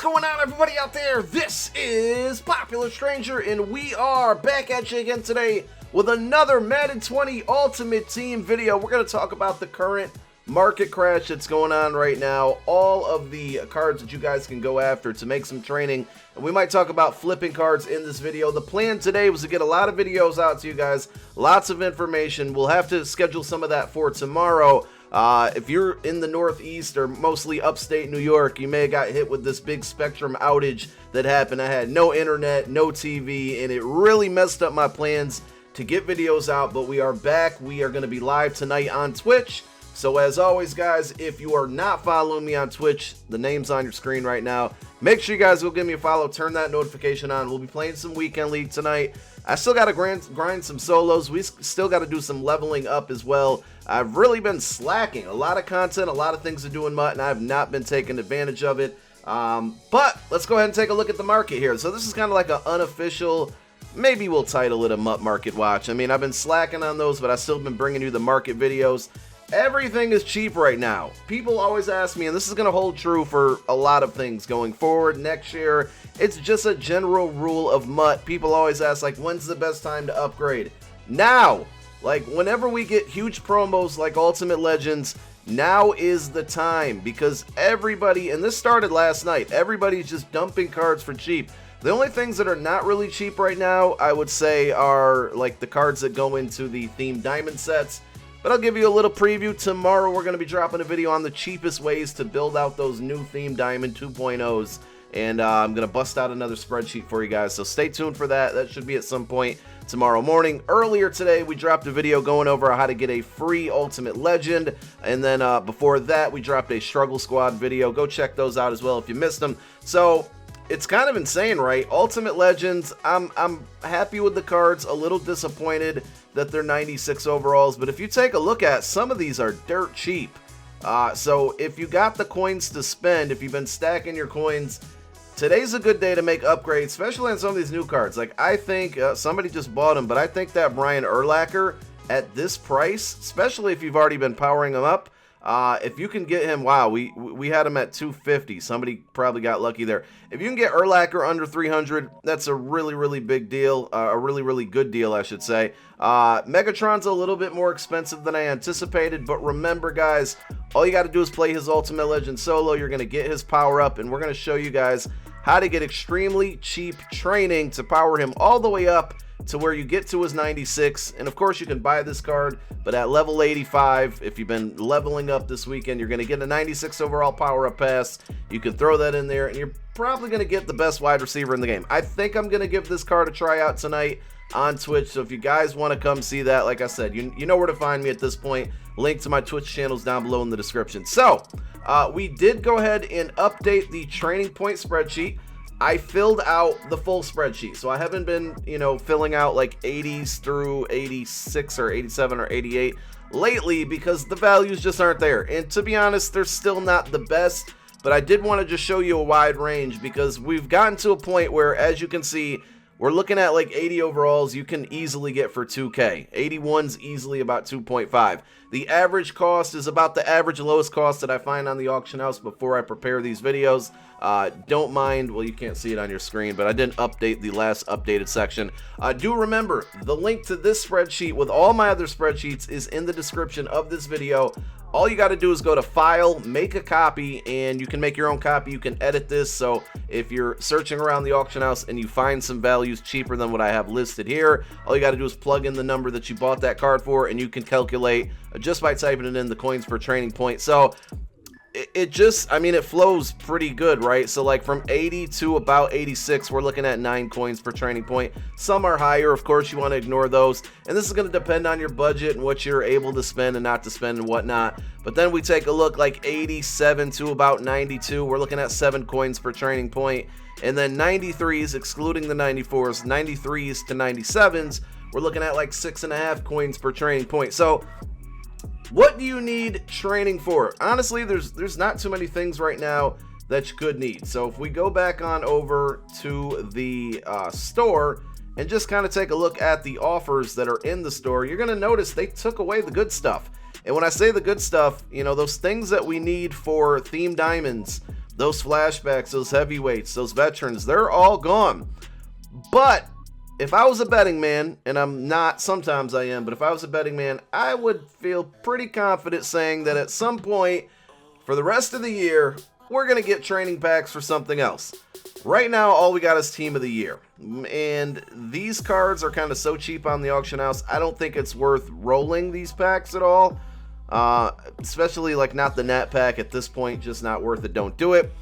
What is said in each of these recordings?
What's going on, everybody out there? This is Popular Stranger, and we are back at you again today with another Madden 20 Ultimate Team video. We're going to talk about the current market crash that's going on right now, all of the cards that you guys can go after to make some training, and we might talk about flipping cards in this video. The plan today was to get a lot of videos out to you guys, lots of information. We'll have to schedule some of that for tomorrow. If you're in the Northeast or mostly upstate New York, you may have got hit with this big Spectrum outage that happened. I had no internet, no TV, and it really messed up my plans to get videos out, but we are back. We are going to be live tonight on Twitch. So as always, guys, if you are not following me on Twitch, the name's on your screen right now. Make sure you guys go give me a follow, turn that notification on. We'll be playing some Weekend League tonight. I still got to grind some solos. We still got to do some leveling up as well. I've really been slacking. A lot of content, a lot of things to do in MUT, and I have not been taking advantage of it. But let's go ahead and take a look at the market here. So this is kind of like an unofficial, maybe we'll title it a MUT Market Watch. I mean, I've been slacking on those, but I've still been bringing you the market videos. Everything is cheap right now. People always ask me, and this is going to hold true for a lot of things going forward next year. It's just a general rule of MUT. People always ask, like, when's the best time to upgrade? Now! Like, whenever we get huge promos like Ultimate Legends, now is the time, because everybody, and this started last night, everybody's just dumping cards for cheap. The only things that are not really cheap right now, I would say, are like the cards that go into the themed diamond sets. But I'll give you a little preview. Tomorrow we're going to be dropping a video on the cheapest ways to build out those new Theme Diamond 2.0s. And I'm going to bust out another spreadsheet for you guys. So stay tuned for that. That should be at some point tomorrow morning. Earlier today, we dropped a video going over how to get a free Ultimate Legend. And then before that, we dropped a Struggle Squad video. Go check those out as well if you missed them. So it's kind of insane, right? Ultimate Legends, I'm happy with the cards, a little disappointed that they're 96 overalls, but if you take a look at, some of these are dirt cheap. So if you got the coins to spend, if you've been stacking your coins, today's a good day to make upgrades, especially on some of these new cards. Like, I think, somebody just bought them, but I think that Brian Urlacher at this price, especially if you've already been powering them up, if you can get him, wow, we had him at 250. Somebody probably got lucky there. If you can get Urlacher under 300, that's a really, really big deal. A really, really good deal, I should say. Megatron's a little bit more expensive than I anticipated, but remember, guys, all you got to do is play his Ultimate Legend solo. You're going to get his power up, and we're going to show you guys how to get extremely cheap training to power him all the way up to where you get to his 96. And of course you can buy this card, but at level 85, if you've been leveling up this weekend, you're going to get a 96 overall power up pass. You can throw that in there, and you're probably going to get the best wide receiver in the game. I think I'm going to give this card a try out tonight on Twitch, so if you guys want to come see that, like I said, you know where to find me at this point. Link to my Twitch channels down below in the description. So we did go ahead and update the training point spreadsheet. I filled out the full spreadsheet, so I haven't been, filling out like 80s through 86 or 87 or 88 lately, because the values just aren't there. And to be honest, they're still not the best, but I did want to just show you a wide range, because we've gotten to a point where, as you can see, we're looking at like 80 overalls you can easily get for 2K. 81's easily about 2.5. The average cost is about the average lowest cost that I find on the auction house before I prepare these videos. Don't mind, well, you can't see it on your screen, but I didn't update the last updated section. Do remember, the link to this spreadsheet with all my other spreadsheets is in the description of this video. All you got to do is go to File, make a copy, and you can make your own copy. You can edit this, so if you're searching around the auction house and you find some values cheaper than what I have listed here, all you got to do is plug in the number that you bought that card for, and you can calculate just by typing it in the coins per training point. So it just, I mean, it flows pretty good, right? So like from 80 to about 86, we're looking at 9 coins per training point. Some are higher, of course, you want to ignore those, and this is going to depend on your budget and what you're able to spend and not to spend and whatnot. But then we take a look, like 87 to about 92, we're looking at 7 coins per training point. And then 93s, excluding the 94s, 93s to 97s, we're looking at like 6.5 coins per training point. So what do you need training for? Honestly, there's not too many things right now that you could need. So if we go back on over to the store and just kind of take a look at the offers that are in the store, you're going to notice they took away the good stuff. And when I say the good stuff, those things that we need for theme diamonds, those flashbacks, those heavyweights, those veterans, they're all gone. But if I was a betting man, and I'm not, sometimes I am, but if I was a betting man, I would feel pretty confident saying that at some point for the rest of the year, we're going to get training packs for something else. Right now, all we got is Team of the Year. And these cards are kind of so cheap on the auction house, I don't think it's worth rolling these packs at all. Especially like not the Nat pack at this point, just not worth it. Don't do it.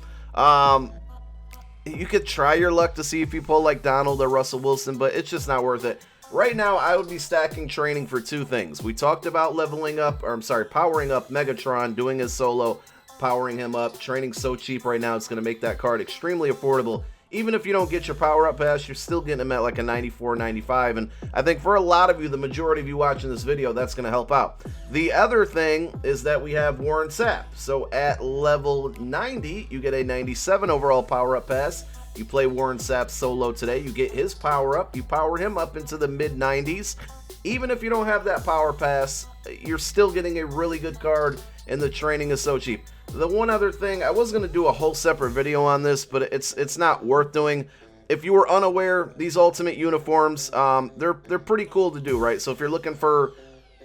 You could try your luck to see if you pull like Donald or Russell Wilson, but it's just not worth it. Right now, I would be stacking training for two things. We talked about powering up Megatron, doing his solo, powering him up. Training's so cheap right now, it's going to make that card extremely affordable. Even if you don't get your power-up pass, you're still getting them at like a 94, 95, and I think for a lot of you, the majority of you watching this video, that's going to help out. The other thing is that we have Warren Sapp. So at level 90, you get a 97 overall power-up pass. You play Warren Sapp solo today, you get his power-up, you power him up into the mid-90s. Even if you don't have that power pass, you're still getting a really good card, and the training is so cheap. The one other thing, I was going to do a whole separate video on this, but it's not worth doing. If you were unaware, these Ultimate uniforms, they're pretty cool to do, right? So if you're looking for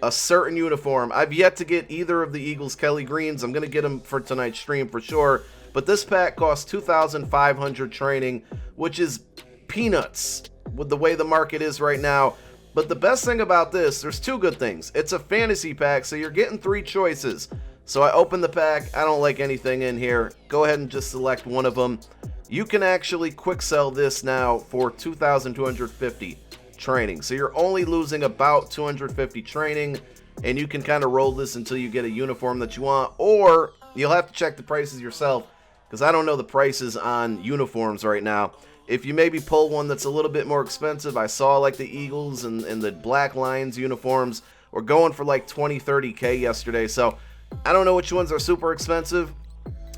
a certain uniform, I've yet to get either of the Eagles Kelly Greens. I'm going to get them for tonight's stream for sure. But this pack costs 2,500 training, which is peanuts with the way the market is right now. But the best thing about this, there's two good things. It's a fantasy pack, so you're getting 3 choices. So I open the pack, I don't like anything in here. Go ahead and just select one of them. You can actually quick sell this now for 2,250 training. So you're only losing about 250 training, and you can kind of roll this until you get a uniform that you want, or you'll have to check the prices yourself, because I don't know the prices on uniforms right now. If you maybe pull one that's a little bit more expensive, I saw like the Eagles and the Black Lions uniforms were going for like 20, 30K yesterday. So I don't know which ones are super expensive.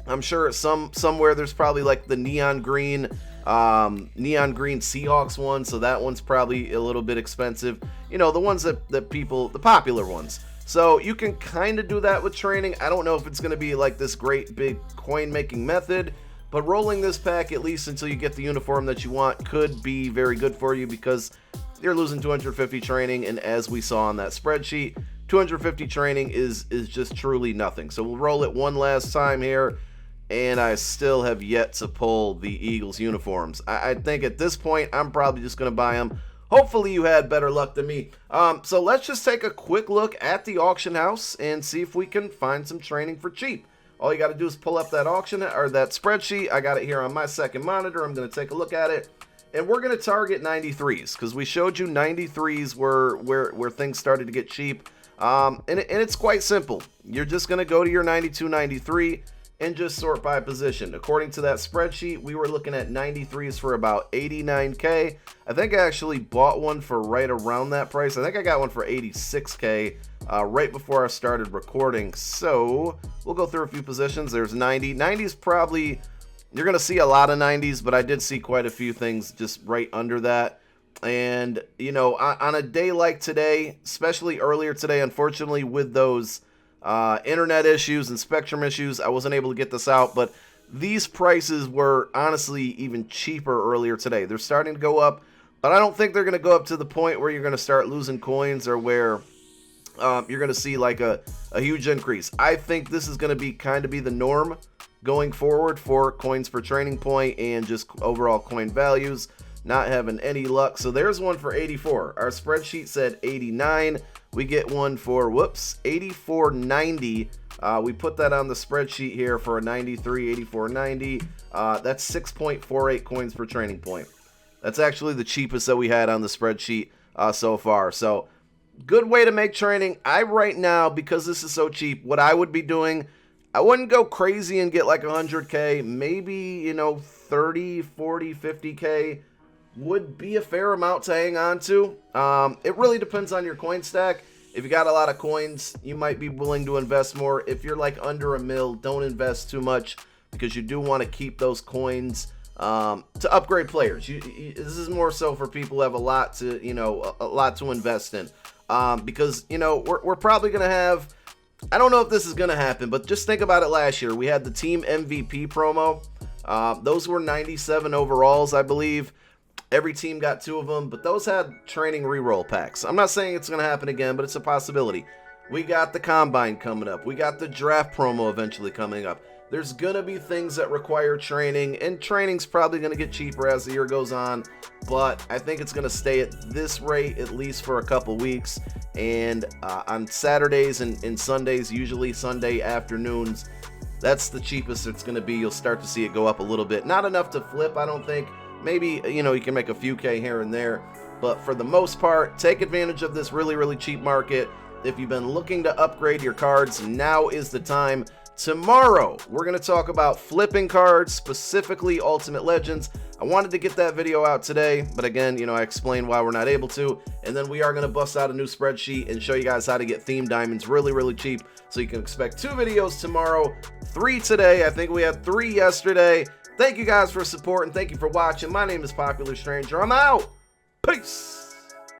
I'm sure somewhere there's probably like the neon green Seahawks one. So that one's probably a little bit expensive. You know, the ones that people, the popular ones. So you can kind of do that with training. I don't know if it's going to be like this great big coin making method, but rolling this pack at least until you get the uniform that you want could be very good for you, because you're losing 250 training, and as we saw on that spreadsheet, 250 training is just truly nothing. So we'll roll it one last time here, and I still have yet to pull the Eagles uniforms. I think at this point, I'm probably just going to buy them. Hopefully you had better luck than me. So let's just take a quick look at the auction house and see if we can find some training for cheap. All you got to do is pull up that auction or that spreadsheet. I got it here on my second monitor. I'm going to take a look at it. And we're going to target 93s, because we showed you 93s where things started to get cheap. And it's quite simple. You're just going to go to your 92, 93 and just sort by position. According to that spreadsheet, we were looking at 93s for about 89K. I think I actually bought one for right around that price. I think I got one for 86K right before I started recording. So we'll go through a few positions. There's 90. 90s probably, you're going to see a lot of 90s, but I did see quite a few things just right under that. And, you know, on a day like today, especially earlier today, unfortunately, with those internet issues and Spectrum issues, I wasn't able to get this out, but these prices were honestly even cheaper earlier today. They're starting to go up, but I don't think they're going to go up to the point where you're going to start losing coins, or where you're going to see like a huge increase. I think this is going to be the norm going forward for coins per training point and just overall coin values. Not having any luck. So there's one for 84. Our spreadsheet said 89. We get one for, 84.90. We put that on the spreadsheet here for a 93, 84.90. That's 6.48 coins per training point. That's actually the cheapest that we had on the spreadsheet so far. So good way to make training. Right now, because this is so cheap, what I would be doing, I wouldn't go crazy and get like 100K. Maybe, 30, 40, 50K would be a fair amount to hang on to. It really depends on your coin stack. If you got a lot of coins, you might be willing to invest more. If you're like under a mil, don't invest too much, because you do want to keep those coins to upgrade players. This is more so for people who have a lot to invest in, because we're probably gonna have, I don't know if this is gonna happen, but just think about it. Last year we had the team MVP promo. Those were 97 overalls, I believe. Every team got 2 of them, but those had training reroll packs. I'm not saying it's going to happen again, but it's a possibility. We got the Combine coming up. We got the Draft promo eventually coming up. There's going to be things that require training, and training's probably going to get cheaper as the year goes on, but I think it's going to stay at this rate at least for a couple weeks. And on Saturdays and Sundays, usually Sunday afternoons, that's the cheapest it's going to be. You'll start to see it go up a little bit. Not enough to flip, I don't think. Maybe, you know, you can make a few K here and there, but for the most part, take advantage of this really, really cheap market. If you've been looking to upgrade your cards, now is the time. Tomorrow, we're going to talk about flipping cards, specifically Ultimate Legends. I wanted to get that video out today, but again, you know, I explained why we're not able to. And then we are going to bust out a new spreadsheet and show you guys how to get themed diamonds really, really cheap. So you can expect 2 videos tomorrow, 3 today. I think we had 3 yesterday. Thank you guys for support and thank you for watching. My name is Popular Stranger. I'm out. Peace.